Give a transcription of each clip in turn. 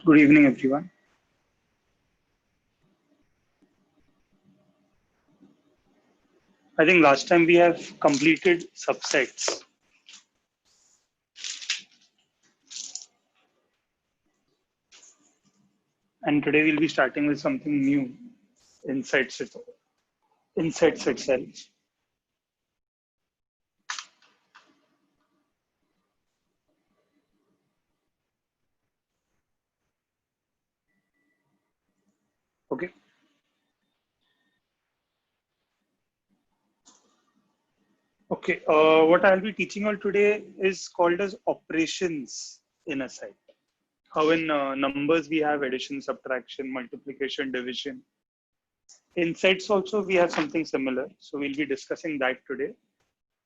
Good evening, everyone. I think last time we have completed subsets, and today we'll be starting with something new in sets, in sets itself. Okay. Okay. What I'll be teaching you today is called as operations in a set. How in numbers we have addition, subtraction, multiplication, division. In sets also we have something similar. So we'll be discussing that today.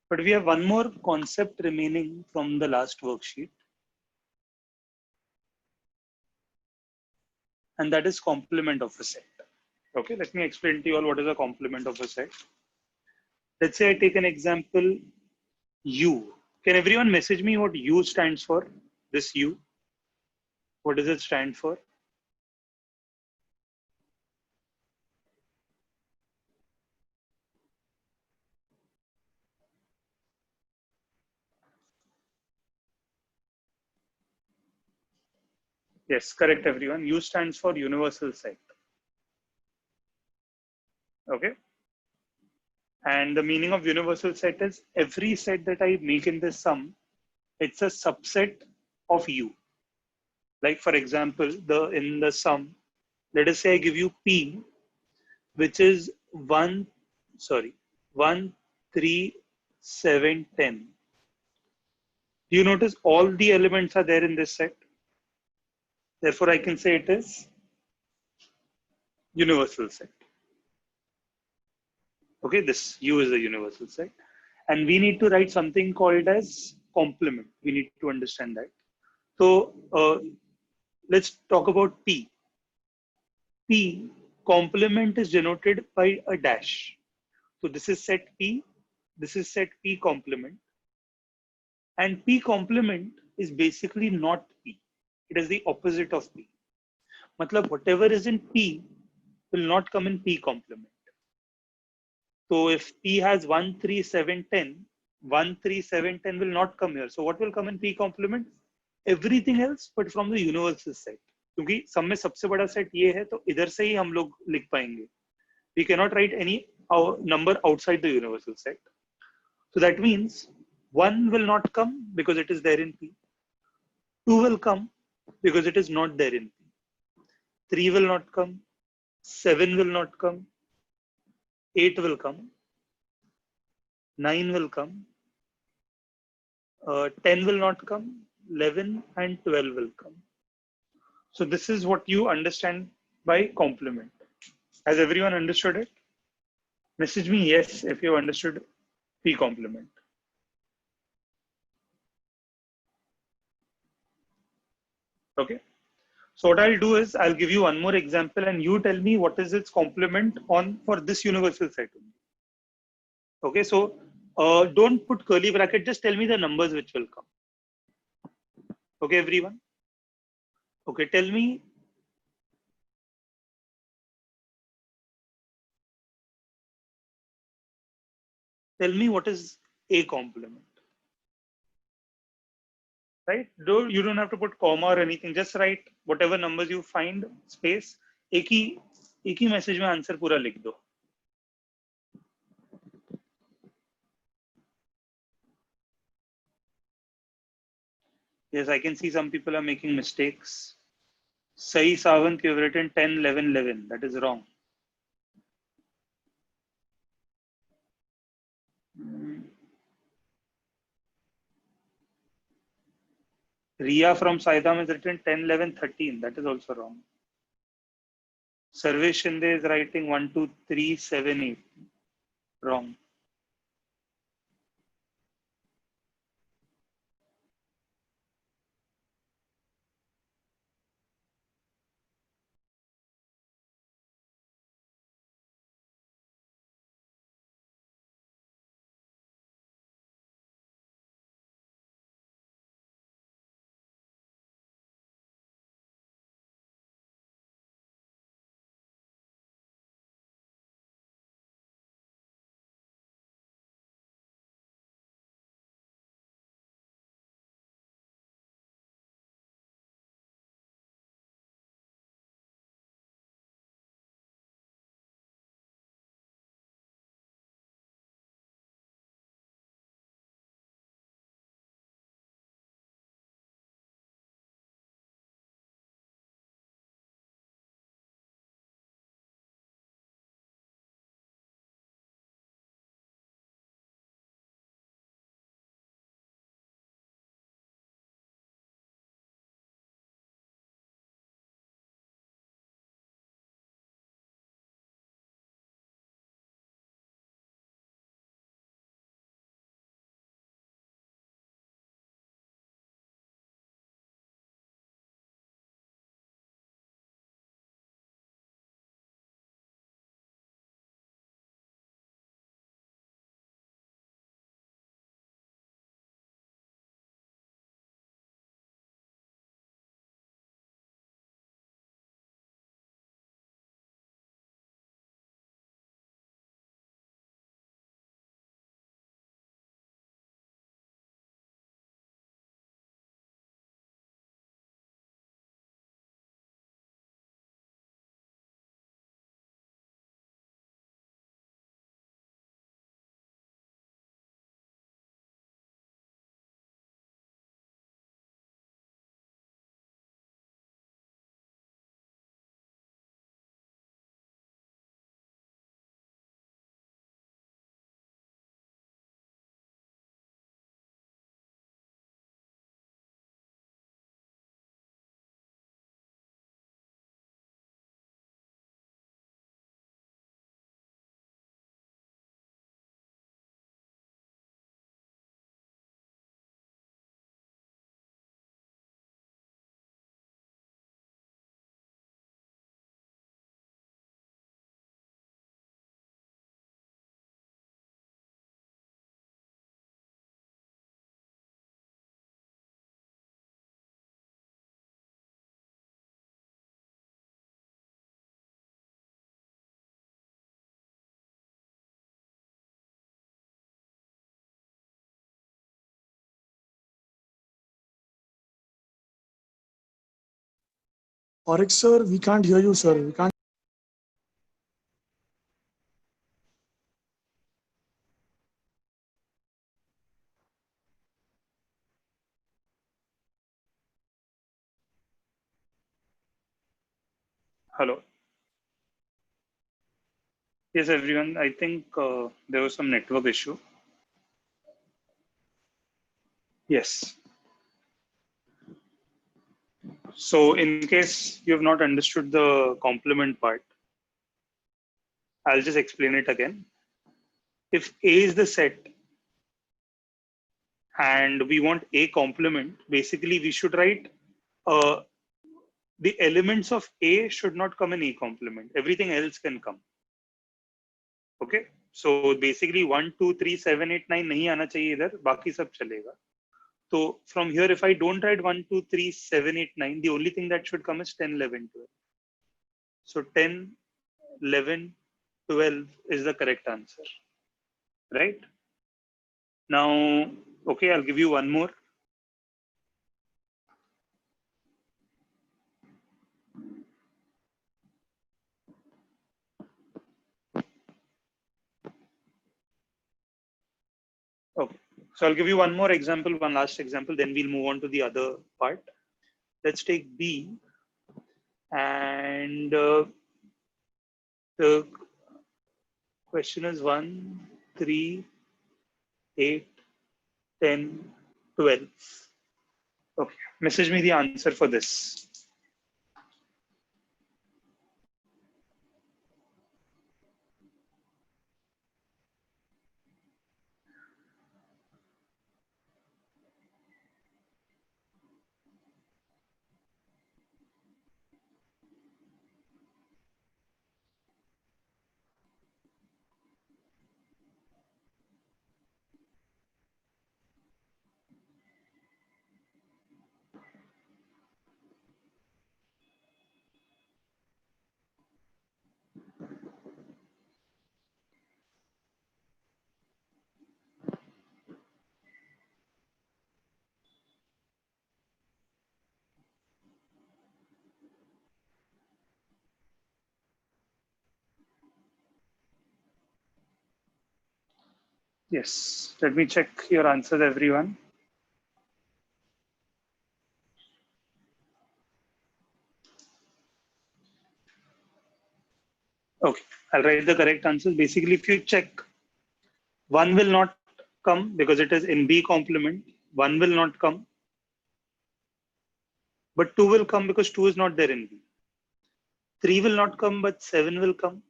But we have one more concept remaining from the last worksheet, and that is complement of a set. Okay, let me explain to you all what is a complement of a set. Let's say I take an example, U. Can everyone message me what U stands for? This U. What does it stand for? Yes, correct everyone. U stands for universal set. Okay. And the meaning of universal set is every set that I make in this sum, it's a subset of U. Like for example, in the sum, let us say I give you P, which is 1, 3, 7, 10. Do you notice all the elements are there in this set? Therefore, I can say it is universal set. Okay, this U is a universal set. And we need to write something called as complement. We need to understand that. So let's talk about P. P, complement is denoted by a dash. So this is set P. This is set P complement. And P complement is basically not P. It is the opposite of P. Matlab, whatever is in P will not come in P complement. So if P has 1, 3, 7, 10, 1, 3, 7, 10 will not come here. So what will come in P complement? Everything else but from the universal set. क्योंकि सब में सबसे बड़ा set ये है तो इधर से ही हम लोग लिख पाएंगे. We cannot write any number outside the universal set. So that means 1 will not come because it is there in P. 2 will come because it is not there in P. 3 will not come. 7 will not come. 8 will come. 9 will come. 10 will not come. 11 and 12 will come. So this is what you understand by complement. Has everyone understood it? Message me yes if you understood P complement. Okay. So what I'll do is I'll give you one more example and you tell me what is its complement on for this universal set. Okay, so don't put curly bracket, just tell me the numbers which will come. Okay, everyone? Okay, tell me what is A complement. Right? You don't have to put comma or anything, just write whatever numbers you find, space, एक ही message में answer पूरा लिख दो. Yes, I can see some people are making mistakes. Sahi Savant, you've written 10, 11, 11. That is wrong. Ria from Saidam has written 10, 11, 13. That is also wrong. Sarvesh Shinde is writing 1, 2, 3, 7, 8. Wrong. Oryx sir, we can't hear you, sir. We can't. Hello. Yes, everyone. I think there was some network issue. Yes. So, in case you have not understood the complement part, I'll just explain it again. If A is the set and we want A complement, basically we should write uh, the elements of A should not come in A complement. Everything else can come. Okay. So basically 1, 2, 3, 7, 8, 9 नहीं आना चाहिए इधर, बाकी सब चलेगा. So from here, if I don't write 1, 2, 3, 7, 8, 9, the only thing that should come is 10, 11, 12. So 10, 11, 12 is the correct answer, right? Now, okay, I'll give you one more. Okay, so I'll give you one more example, one last example, then we'll move on to the other part. Let's take B, and the question is 1, 3, 8, 10, 12. Okay, message me the answer for this. Yes, let me check your answers, everyone. Okay, I'll write the correct answers. Basically, if you check, one will not come because it is in B complement. One will not come, but two will come because two is not there in B. Three will not come, but seven will come.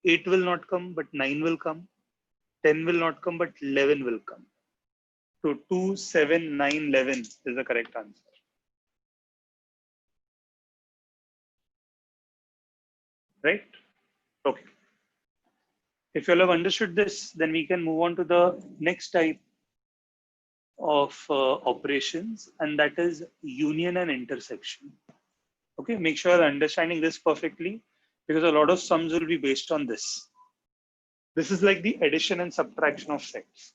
Eight will not come, but nine will come. 10 will not come, but 11 will come. So 2, 7, 9, 11 is the correct answer. Right? Okay. If you all have understood this, then we can move on to the next type of operations, and that is union and intersection. Okay, make sure you're understanding this perfectly because a lot of sums will be based on this. This is like the addition and subtraction of sets.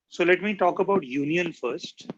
So let me talk about union first.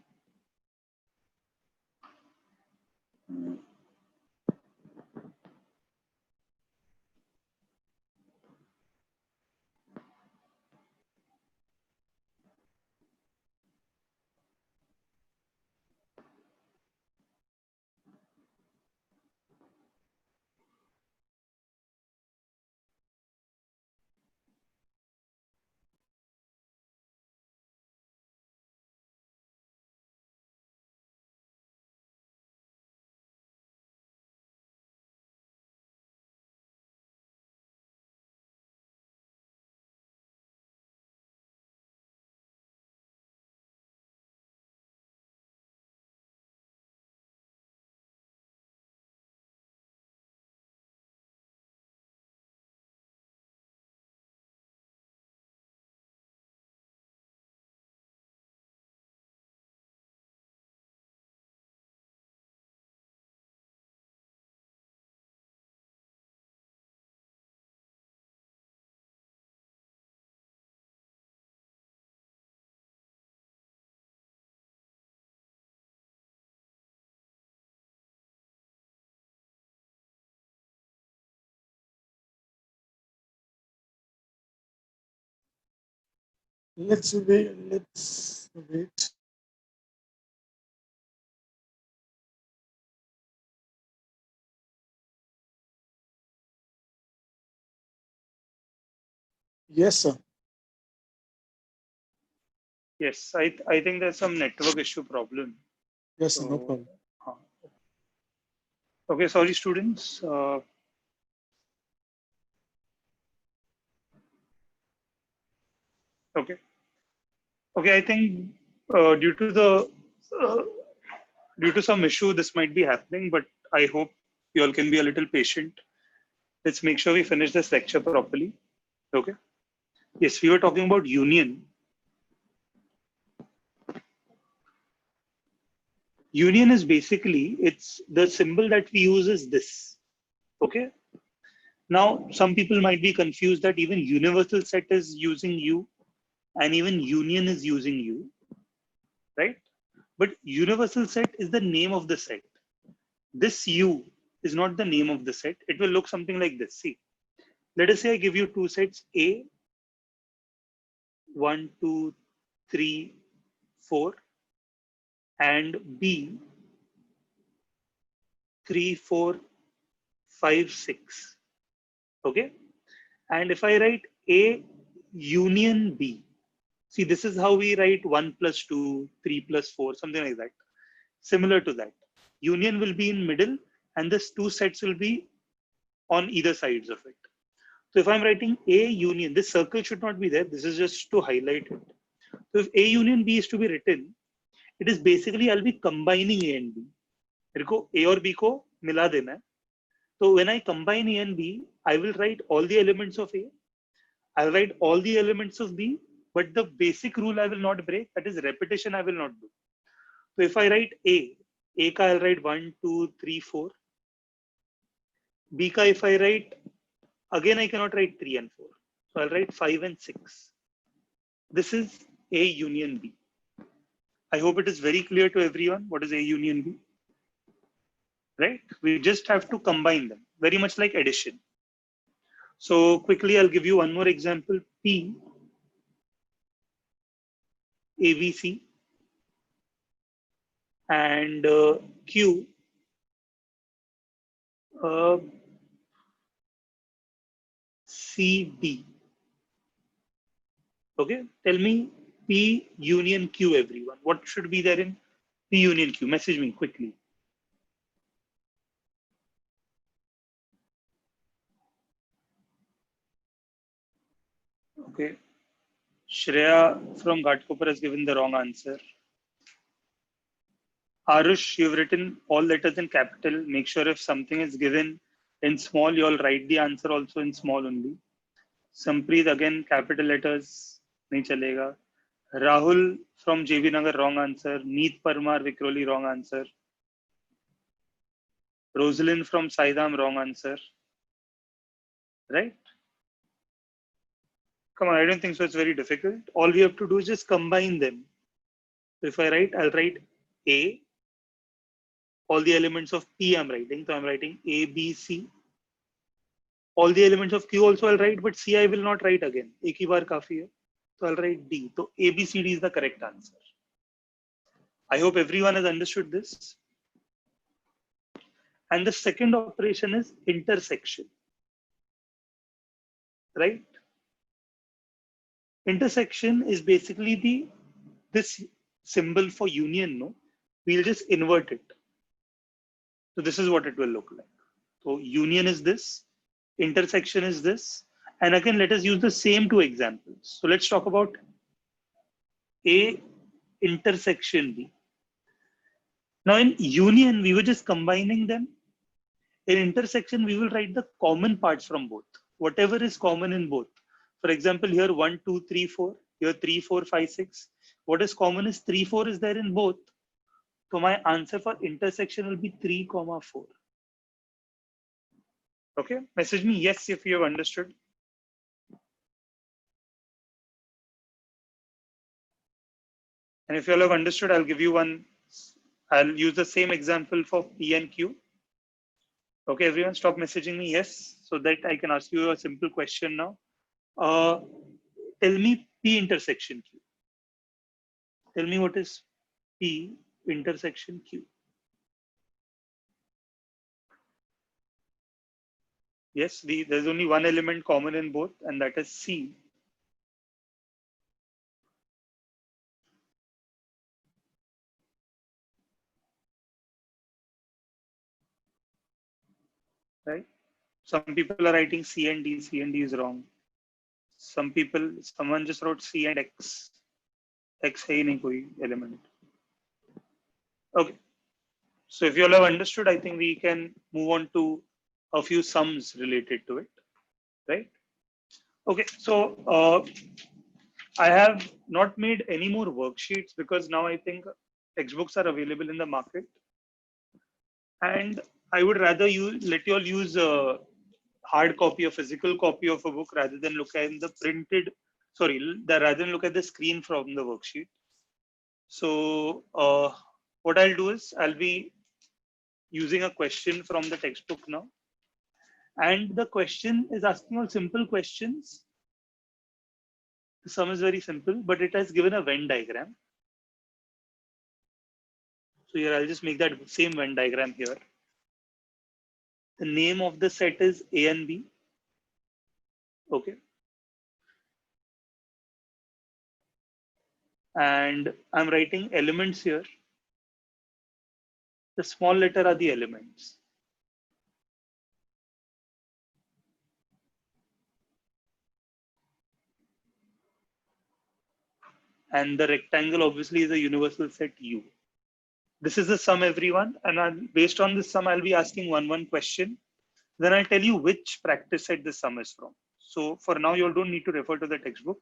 Let's wait. Let's wait. Yes, sir. Yes, I think there's some network issue problem. Yes, sir. No So, problem. uh, okay, sorry, students. Okay, okay. I think due to the uh, due to some issue, this might be happening, but I hope you all can be a little patient. Let's make sure we finish this lecture properly. Okay. Yes, we were talking about union. Union is basically it's the symbol that we use is this. Okay. Now, some people might be confused that even universal set is using U and even union is using U, right? But universal set is the name of the set. This U is not the name of the set. It will look something like this. See, let us say I give you two sets A, 1, 2, 3, 4, and B, 3, 4, 5, 6. Okay. And if I write A union B, see, this is how we write 1 plus 2, 3 plus 4, something like that. Similar to that. Union will be in middle and this two sets will be on either sides of it. So if I'm writing A union, this circle should not be there. This is just to highlight it. So if A union B is to be written, it is basically I'll be combining A and B. मेरे को A और B को मिला देना है. So when I combine A and B, I will write all the elements of A. I'll write all the elements of B, but the basic rule I will not break. That is repetition I will not do. So if I write A ka I'll write 1, 2, 3, 4. B ka if I write, again I cannot write 3 and 4. So I'll write 5 and 6. This is A union B. I hope it is very clear to everyone what is A union B. Right? We just have to combine them, very much like addition. So quickly I'll give you one more example. P, ABC, and Q, uh, CB. Okay, tell me P union Q, everyone. What should be there in P union Q? Message me quickly. Okay, Shreya from Ghatkopar has given the wrong answer. Arush, you've written all letters in capital. Make sure if something is given in small, you'll write the answer also in small only. Sampreet, again, capital letters, nahi chalega. Rahul from JB Nagar, wrong answer. Neet Parmar, Vikroli, wrong answer. Rosalind from Saidam, wrong answer. Right? Come on, I don't think so. It's very difficult. All we have to do is just combine them. So if I write, I'll write A. All the elements of P I'm writing. So I'm writing A, B, C. All the elements of Q also I'll write, but C I will not write again. एक ही बार काफी है. So I'll write D. So A, B, C, D is the correct answer. I hope everyone has understood this. And the second operation is intersection. Right? Intersection is basically this symbol for union, no? We'll just invert it. So this is what it will look like. So union is this, intersection is this. And again, let us use the same two examples. So let's talk about A intersection B. Now in union, we were just combining them. In intersection, we will write the common parts from both. Whatever is common in both. For example, here 1, 2, 3, 4. Here 3, 4, 5, 6. What is common is 3, 4 is there in both. So my answer for intersection will be 3, 4. Okay, message me yes if you have understood. And if you all have understood, I'll give you one. I'll use the same example for P and Q. Okay, everyone, stop messaging me yes, so that I can ask you a simple question now. Tell me P intersection Q. Tell me what is P intersection Q. Yes, there's only one element common in both, and that is C. Right? Some people are writing C and D. C and D is wrong. Someone just wrote C and X. X है ही नहीं कोई element. Okay. So if you all have understood, I think we can move on to a few sums related to it, right? Okay. So I have not made any more worksheets because now I think textbooks are available in the market, and I would rather let you all use a hard copy, a physical copy of a book rather than look at the printed. Sorry, rather than look at the screen from the worksheet. So what I'll do is I'll be using a question from the textbook now. And the question is asking all simple questions. The sum is very simple, but it has given a Venn diagram. So here I'll just make that same Venn diagram here. The name of the set is A and B. Okay. And I'm writing elements here. The small letter are the elements. And the rectangle obviously is a universal set U. This is the sum, everyone. And based on this sum, I'll be asking one question. Then I'll tell you which practice set this sum is from. So for now, you all don't need to refer to the textbook.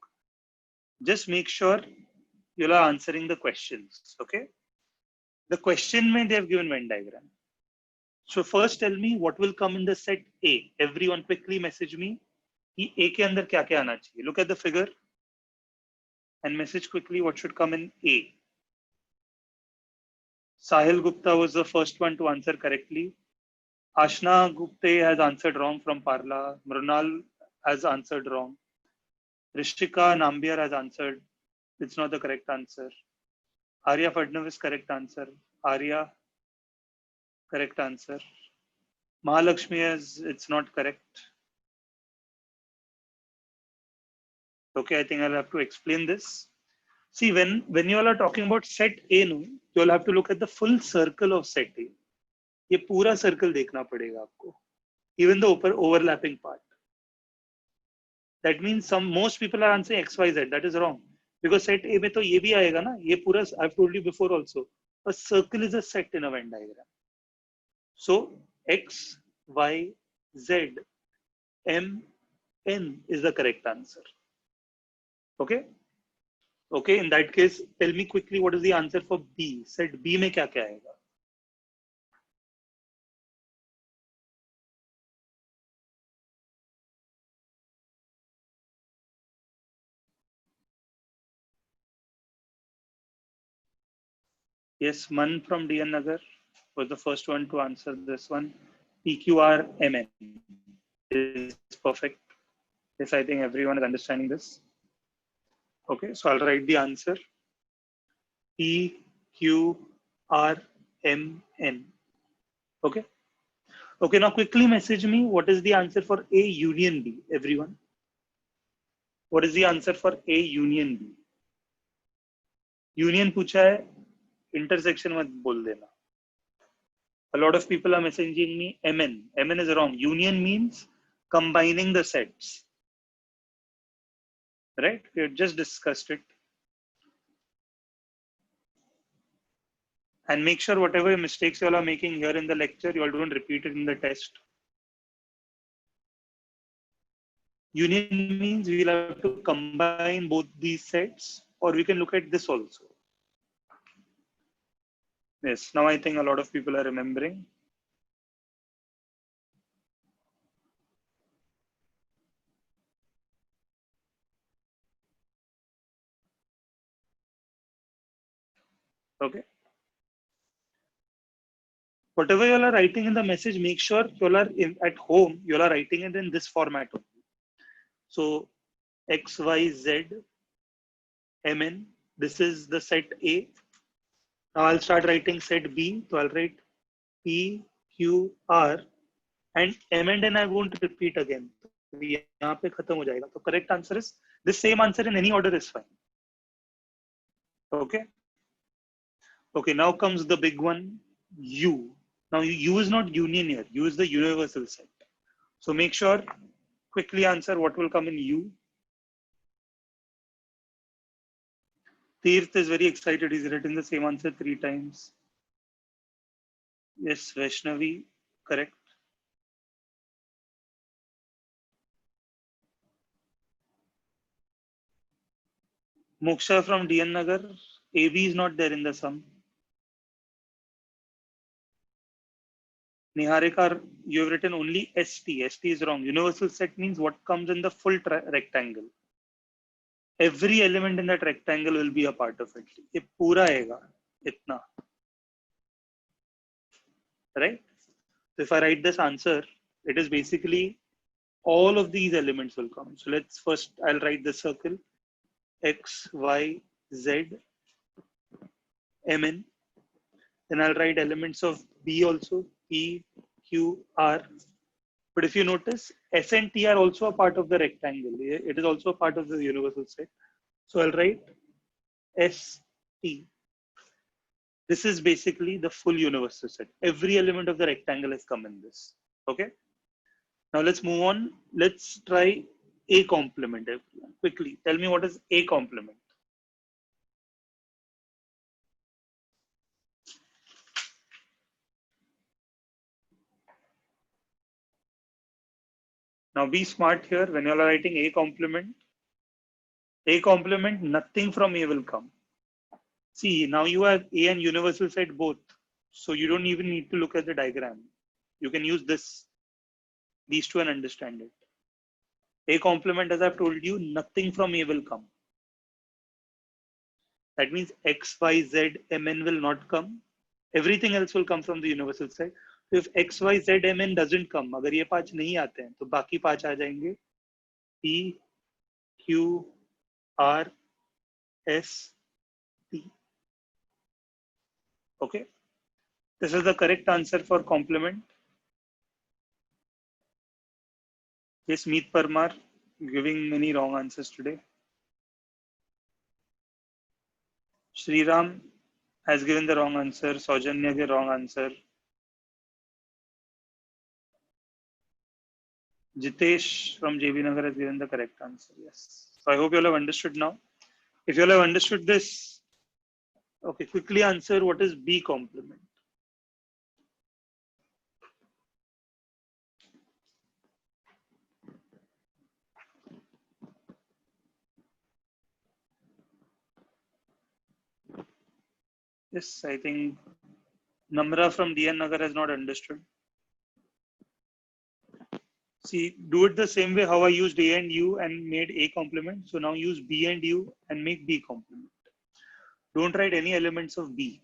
Just make sure you are answering the questions. Okay. The question may they have given Venn diagram. So first tell me what will come in the set A. Everyone quickly message me. कि A के अंदर क्या क्या आना चाहिए? Look at the figure and message quickly what should come in A. Sahil Gupta was the first one to answer correctly. Ashna Gupte has answered wrong from Parla. Mrunal has answered wrong. Rishika Nambiar has answered. It's not the correct answer. Arya Fadnavis, correct answer. Arya, correct answer. Mahalakshmi is, it's not correct. Okay, I think I'll have to explain this. See, when you all are talking about set A, no, you all have to look at the full circle of set A. ये पूरा circle देखना पड़ेगा आपको. Even the overlapping part. That means most people are answering X, Y, Z. That is wrong. Because set A में तो ये भी आएगा ना. ये पूरा, I've told you before also. A circle is a set in a Venn diagram. So X, Y, Z, M, N is the correct answer. Okay. Okay. In that case, tell me quickly what is the answer for B. Set B में क्या क्या आएगा? Yes, Man from DN Nagar was the first one to answer this one. PQRMN is perfect. Yes, I think everyone is understanding this. Okay, so I'll write the answer. PQRMN. Okay. Okay, now quickly message me what is the answer for A union B, everyone. What is the answer for A union B? Union पूछा है, intersection मत बोल देना. A lot of people are messaging me MN. MN is wrong. Union means combining the sets. Right? We had just discussed it. And make sure whatever mistakes you all are making here in the lecture, you all don't repeat it in the test. Union means we'll have to combine both these sets, or we can look at this also. Yes, now I think a lot of people are remembering. Okay. Whatever you all are writing in the message, make sure you all are at home, you all are writing it in this format only. So X, Y, Z, Mn. This is the set A. Now I'll start writing set B. So I'll write P, Q, R, and M and N I won't repeat again. So यहाँ पे खत्म हो जाएगा. So correct answer is the same answer in any order is fine. Okay. Okay. Now comes the big one, U. Now U is not union here. U is the universal set. So make sure quickly answer what will come in U. Tirth is very excited. He's written the same answer 3 times. Yes, Vaishnavi, correct. Moksha from DN Nagar, AB is not there in the sum. Niharika, you have written only ST. ST is wrong. Universal set means what comes in the full rectangle. Every element in that rectangle will be a part of it. ये पूरा आएगा इतना. Right? So if I write this answer, it is basically all of these elements will come. So let's first, I'll write the circle. X, Y, Z, Mn. Then I'll write elements of B also, P, Q, R. But if you notice, S and T are also a part of the rectangle. It is also a part of the universal set. So I'll write S, T. This is basically the full universal set. Every element of the rectangle has come in this. Okay. Now let's move on. Let's try A complement. Quickly, tell me what is A complement. Now be smart here. When you are writing A complement, nothing from A will come. See, now you have A and universal set both. So you don't even need to look at the diagram. You can use these two and understand it. A complement, as I've told you, nothing from A will come. That means X, Y, Z, Mn will not come. Everything else will come from the universal set. So if X, Y, Z, Mn doesn't come, अगर ये 5 नहीं आते हैं, तो बाकी 5 आ जाएंगे. P, Q, R, S, T. Okay. This is the correct answer for complement. Yes, Meet Parmar giving many wrong answers today. Sriram has given the wrong answer. Saujanya the wrong answer. Jitesh from JB Nagar has given the correct answer. Yes. So I hope you all have understood now. If you all have understood this, okay, quickly answer what is B complement. Yes, I think Namra from DN Nagar has not understood. See, do it the same way how I used A and U and made A complement. So now use B and U and make B complement. Don't write any elements of B.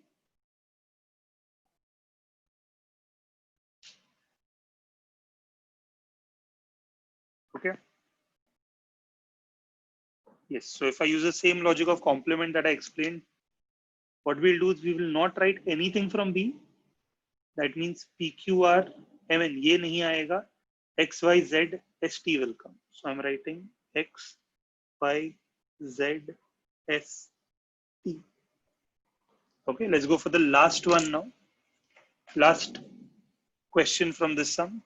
Okay. Yes. So if I use the same logic of complement that I explained, what we'll do is we will not write anything from B. That means PQR, Mn, ये नहीं आएगा. X, Y, Z, ST will come. So I'm writing X, Y, Z, S, T. Okay, let's go for the last one now. Last question from this sum.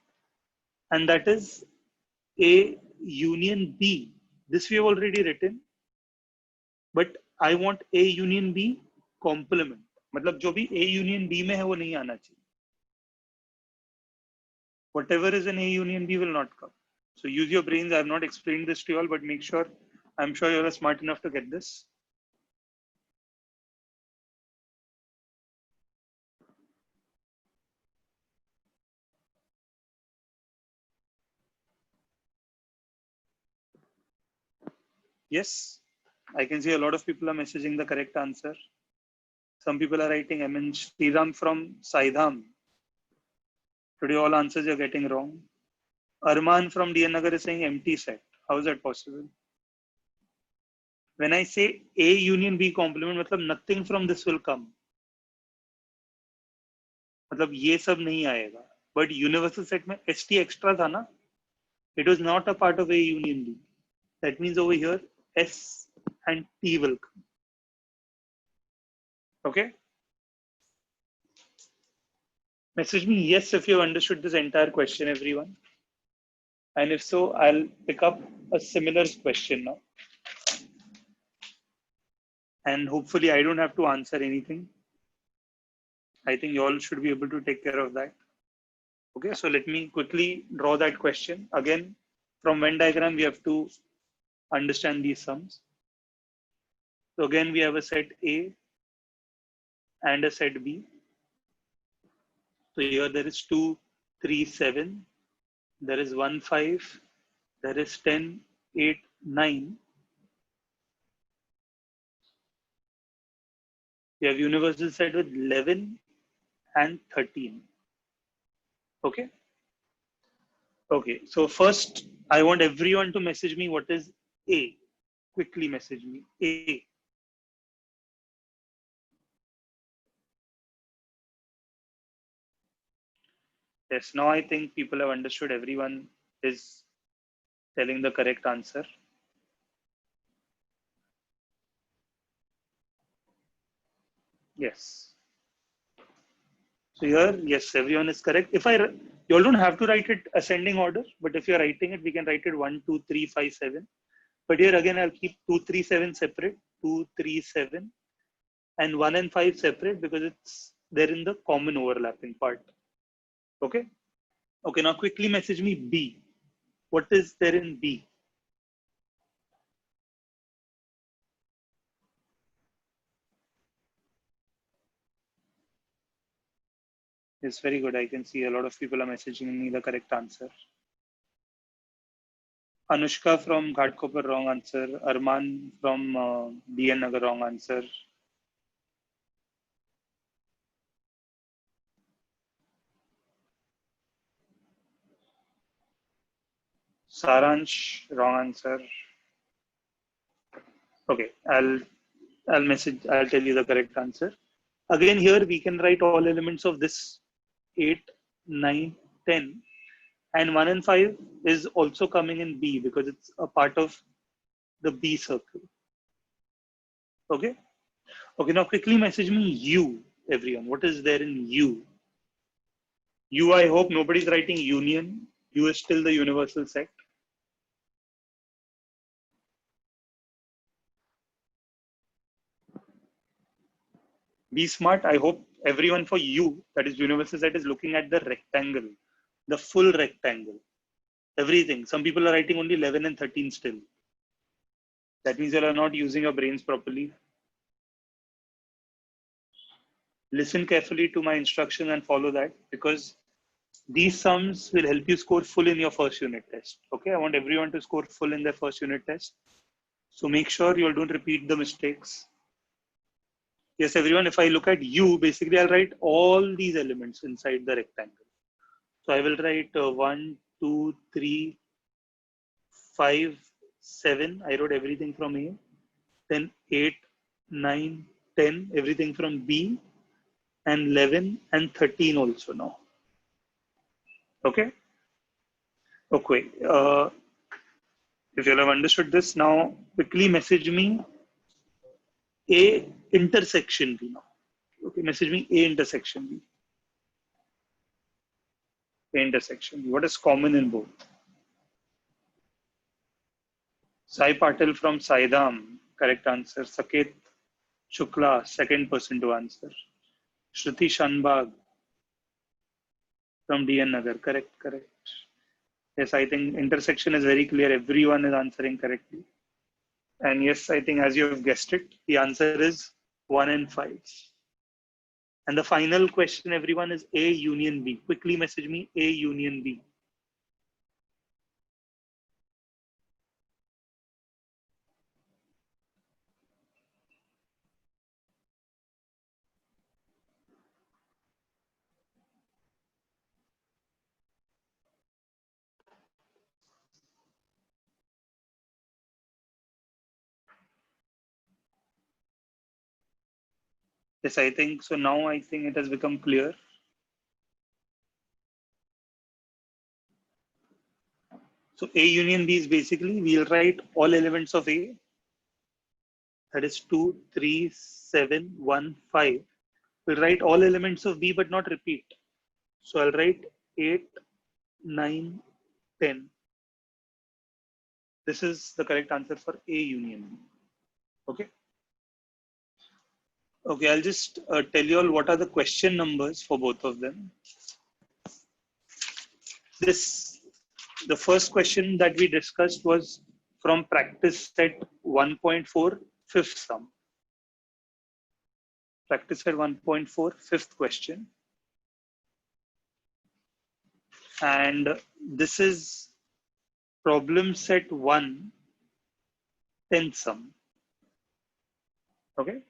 And that is A union B. This we have already written. But I want A union B complement. मतलब जो भी A union B में है वो नहीं आना चाहिए. Whatever is in A union B will not come. So use your brains. I have not explained this to you all, but make sure, I'm sure you are smart enough to get this. Yes, I can see a lot of people are messaging the correct answer. Some people are writing Mn Sriram from Saidham. Today all answers you're getting wrong. Arman from DN Nagar is saying empty set. How is that possible? When I say A union B complement, मतलब nothing from this will come. मतलब ये सब नहीं आएगा. But universal set में ST extra था ना? It was not a part of A union B. That means over here S and T will come. Okay? Message me yes if you understood this entire question, everyone. And if so, I'll pick up a similar question now. And hopefully I don't have to answer anything. I think you all should be able to take care of that. Okay, so let me quickly draw that question. Again, from Venn diagram, we have to understand these sums. So again, we have a set A and a set B. So here there is 2, 3, 7. There is 1, 5. There is 10, 8, 9. We have universal set with 11 and 13. Okay. Okay. So first, I want everyone to message me what is A. Quickly message me A. Yes, now I think people have understood. Everyone is telling the correct answer. Yes. So here, yes, everyone is correct. You all don't have to write it ascending order, but if you're writing it, we can write it 1, 2, 3, 5, 7. But here again, I'll keep 2, 3, 7 separate, 2, 3, 7, and 1 and 5 separate because it's there in the common overlapping part. Okay. Okay. Now quickly message me B. What is there in B? It's very good. I can see a lot of people are messaging me the correct answer. Anushka from Ghatkopar, wrong answer. Arman from DN Nagar, wrong answer. Saransh, wrong answer. Okay, I'll tell you the correct answer. Again, here we can write all elements of this 8, 9, 10, and 1 and 5 is also coming in B because it's a part of the B circle. Okay. Okay, now quickly message me U, everyone. What is there in U? U, I hope nobody's writing union. U is still the universal set. Be smart. I hope everyone for U, that is universal set, is looking at the rectangle, the full rectangle. Everything. Some people are writing only 11 and 13 still. That means you are not using your brains properly. Listen carefully to my instruction and follow that because these sums will help you score full in your first unit test. Okay, I want everyone to score full in their first unit test. So make sure you all don't repeat the mistakes. Yes, everyone, if I look at U, basically I'll write all these elements inside the rectangle. So I will write 1, 2, 3, 5, 7. I wrote everything from A. Then 8, 9, 10, everything from B. And 11 and 13 also now. Okay. Okay. If you all have understood this, now quickly message me A intersection B now. Okay, message me A intersection B. A intersection B. What is common in both? Sai Patel from Saidam, correct answer. Saket Shukla, second person to answer. Shruti Shanbag from DN Nagar, correct, correct. Yes, I think intersection is very clear. Everyone is answering correctly. And yes, I think as you have guessed it, the answer is 1 and 5. And the final question, everyone, is A union B. Quickly message me A union B. Yes, I think so. Now I think it has become clear. So A union B is basically, we'll write all elements of A. That is 2, 3, 7, 1, 5. We'll write all elements of B but not repeat. So I'll write 8, 9, 10. This is the correct answer for A union B. Okay. Okay, I'll just tell you all what are the question numbers for both of them. The first question that we discussed was from practice set 1.4, fifth sum. Practice set 1.4, fifth question. And this is problem set 1, 10th sum. Okay.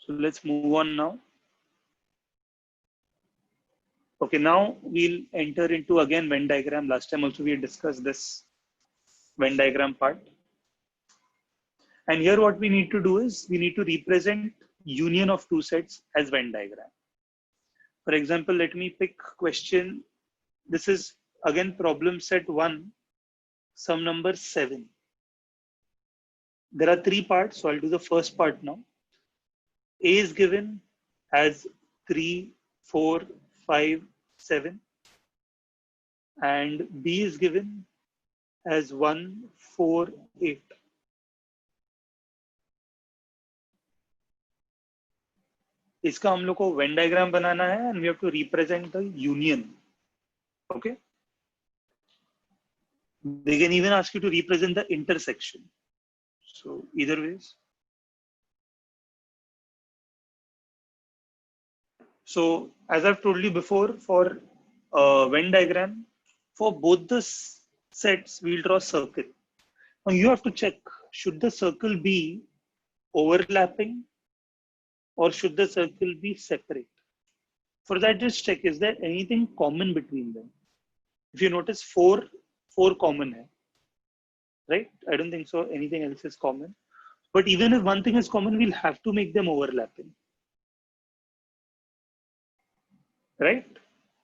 So let's move on now. Okay, now we'll enter into again Venn diagram. Last time also we discussed this Venn diagram part. And here what we need to do is we need to represent union of two sets as Venn diagram. For example, let me pick question. This is again problem set 1, sum number 7. There are 3 parts, so I'll do the first part now. A is given as 3, 4, 5, 7. And B is given as 1, 4, 8. इसका हम लोग को Venn diagram बनाना है and we have to represent the union. Okay. They can even ask you to represent the intersection. So either ways. So as I've told you before, for Venn diagram, for both the sets, we'll draw a circle. Now you have to check, should the circle be overlapping or should the circle be separate? For that, just check, is there anything common between them? If you notice, four common hai, right? I don't think so anything else is common. But even if one thing is common, we'll have to make them overlapping. Right?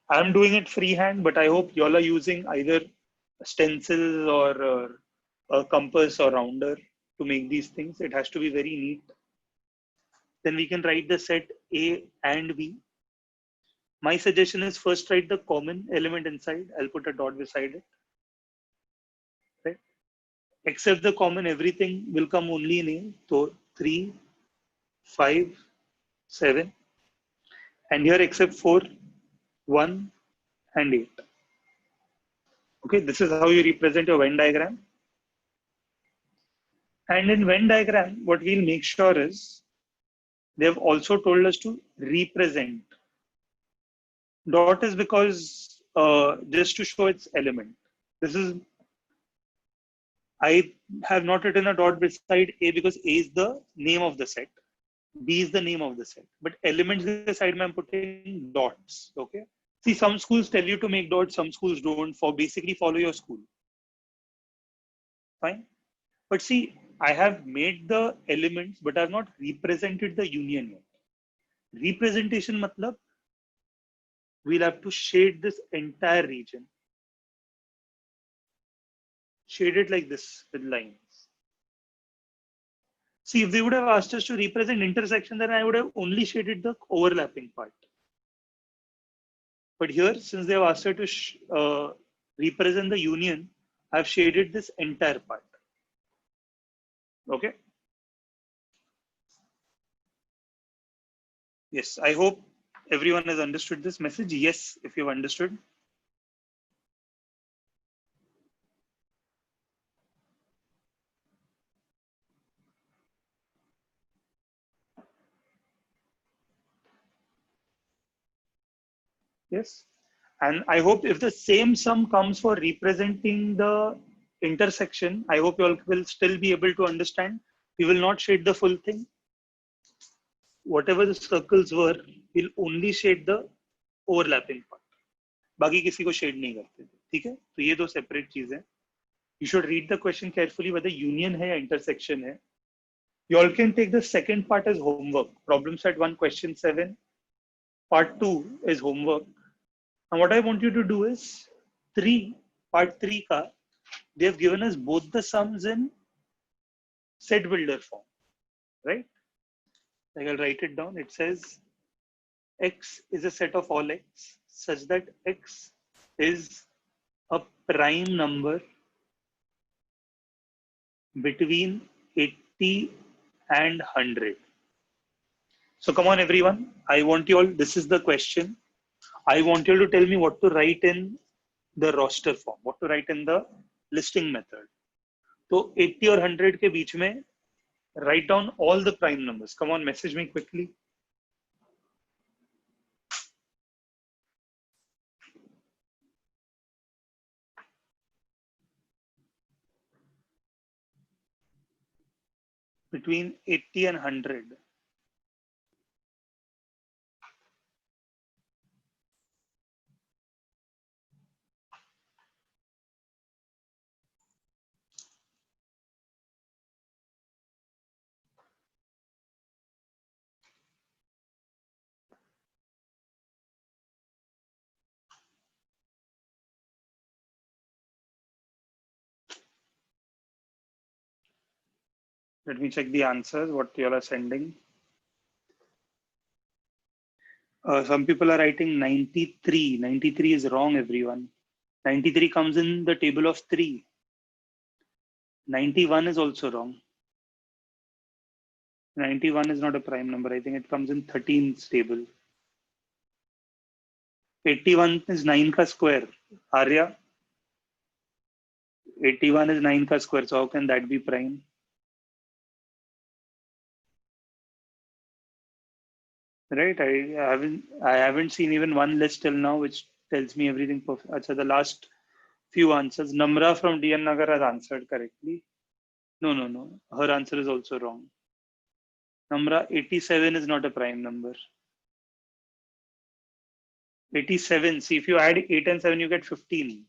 I'm doing it freehand, but I hope y'all are using either stencils or a compass or rounder to make these things. It has to be very neat. Then we can write the set A and B. My suggestion is first write the common element inside. I'll put a dot beside it. Right? Except the common, everything will come only in A. So 3, 5, 7. And here except 4, 1, and 8. Okay, this is how you represent your Venn diagram. And in Venn diagram, what we'll make sure is, they have also told us to represent. Dot is because just to show its element. This is, I have not written a dot beside A because A is the name of the set. B is the name of the set. But elements beside me, I'm putting dots. Okay. See, some schools tell you to make dots, some schools don't. For basically follow your school. Fine. But see, I have made the elements, but I have not represented the union yet. Representation matlab, we'll have to shade this entire region. Shade it like this with lines. See, if they would have asked us to represent intersection, then I would have only shaded the overlapping part. But here, since they have asked us to represent the union, I've shaded this entire part. Okay. Yes, I hope everyone has understood this message. Yes, if you've understood. Yes. And I hope if the same sum comes for representing the intersection, I hope you all will still be able to understand. We will not shade the full thing. Whatever the circles were, we'll only shade the overlapping part. बाकी किसी को shade नहीं करते थे, ठीक है? तो ये दो separate चीजें हैं. You should read the question carefully whether union hai ya intersection hai. You all can take the second part as homework. Problem set 1, question 7. Part 2 is homework. And what I want you to do is part 3 ka, they have given us both the sums in set builder form, right? Like I'll write it down. It says X is a set of all X such that X is a prime number between 80 and 100. So come on, everyone. I want you all, this is the question. I want you all to tell me what to write in the roster form, what to write in the listing method. So 80 or 100 के बीच में, write down all the prime numbers. Come on, message me quickly. Between 80 and 100. Let me check the answers, what you all are sending. Some people are writing 93. 93 is wrong, everyone. 93 comes in the table of 3. 91 is also wrong. 91 is not a prime number. I think it comes in 13's table. 81 is 9 ka square. Arya? 81 is 9 ka square. So how can that be prime? Right? I haven't seen even one list till now which tells me everything perfect. Achha, the last few answers. Namra from DN Nagar has answered correctly. No. Her answer is also wrong. Namra, 87 is not a prime number. 87. See, if you add 8 and 7, you get 15.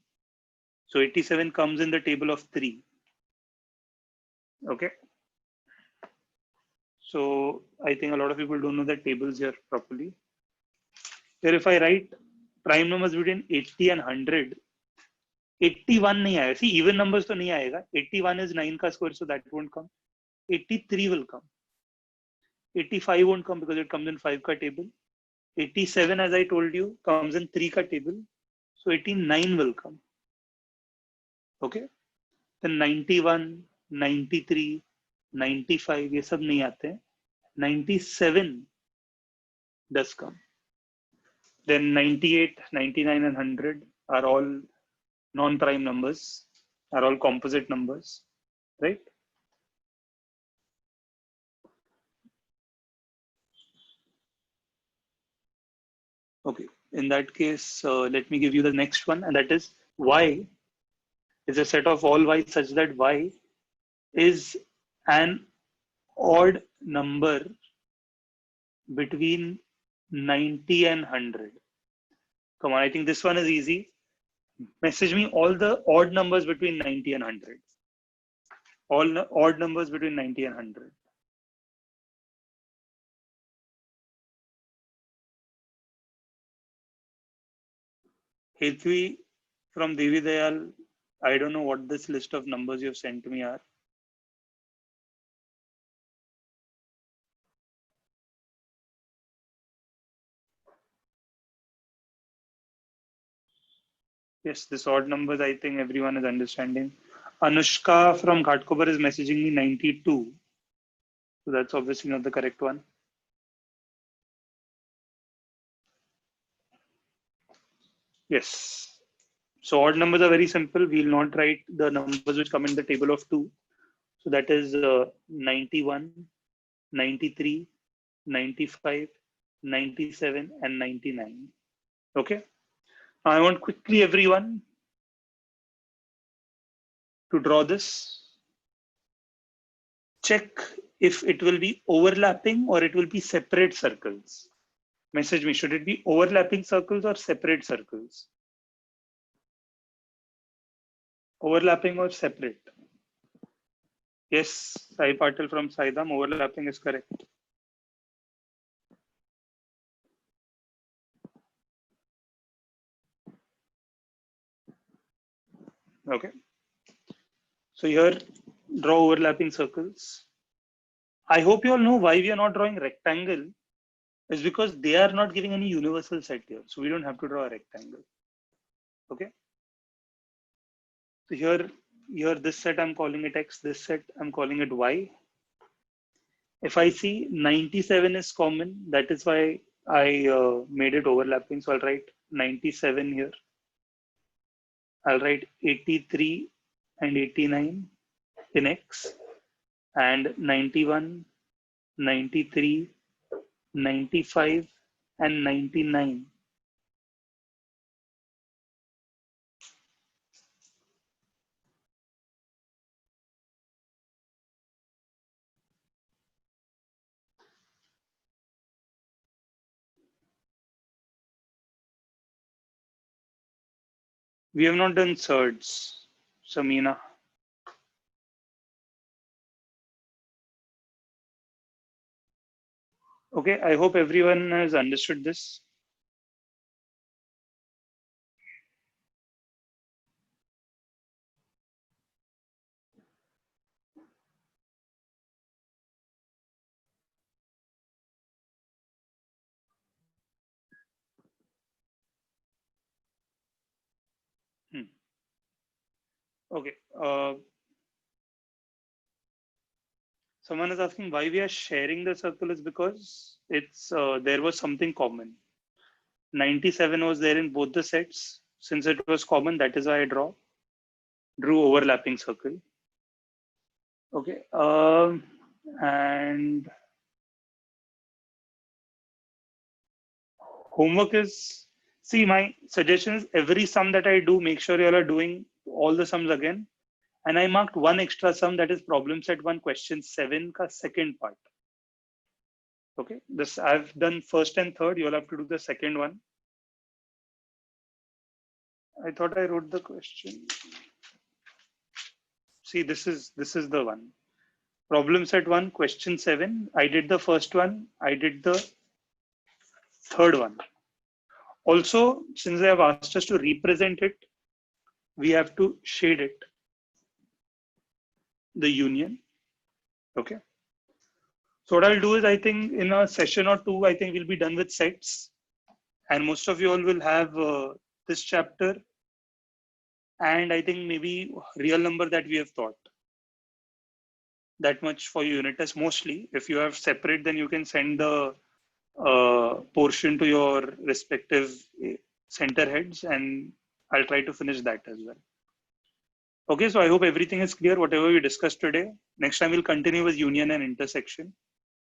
So 87 comes in the table of 3. Okay. So I think a lot of people don't know the tables here properly. Here, if I write prime numbers between 80 and 100, 81 nahi aayega. See, even numbers to nahi aayega. 81 is 9 ka square, so that won't come. 83 will come. 85 won't come because it comes in 5 ka table. 87, as I told you, comes in 3 ka table. So 89 will come. Okay. Then 91, 93, 95, ये सब नहीं आते हैं. 97 does come. Then 98, 99 and 100 are all non-prime numbers, are all composite numbers, right? Okay, in that case, let me give you the next one, and that is Y is a set of all Y such that Y is an odd number between 90 and 100. Come on, I think this one is easy. Message me all the odd numbers between 90 and 100. All odd numbers between 90 and 100. Hetvi from Devi Dayal, I don't know what this list of numbers you've sent to me are. Yes, this odd numbers, I think everyone is understanding. Anushka from Ghatkobar is messaging me 92. So that's obviously not the correct one. Yes. So odd numbers are very simple. We'll not write the numbers which come in the table of 2. So that is 91, 93, 95, 97, and 99. Okay. I want quickly everyone to draw this. Check if it will be overlapping or it will be separate circles. Message me, should it be overlapping circles or separate circles? Overlapping or separate? Yes, Sai Patil from Saidam, overlapping is correct. Okay. So here, draw overlapping circles. I hope you all know why we are not drawing rectangle. Is because they are not giving any universal set here. So we don't have to draw a rectangle. Okay. So here this set I'm calling it X, this set I'm calling it Y. If I see 97 is common, that is why I made it overlapping. So I'll write 97 here. I'll write 83 and 89 in X, and 91, 93, 95 and 99. We have not done thirds, Samina. Okay, I hope everyone has understood this. Okay. Someone is asking why we are sharing the circle is because it's there was something common. 97 was there in both the sets. Since it was common, that is why I drew overlapping circle. Okay. And homework is, see, my suggestion is every sum that I do, make sure you all are doing all the sums again. And I marked one extra sum, that is problem set 1 question 7 ka second part. Okay, this I've done first and third, you all have to do the second one. I thought I wrote the question. See, this is the one. Problem set 1 question 7. I did the first one, I did the third one. Also, since they have asked us to represent it, we have to shade it. The union. Okay. So what I'll do is, I think in a session or two, I think we'll be done with sets. And most of you all will have this chapter. And I think maybe real number that we have taught. That much for unit test mostly. If you have separate, then you can send the portion to your respective center heads, and I'll try to finish that as well. Okay, so I hope everything is clear, whatever we discussed today. Next time we'll continue with union and intersection.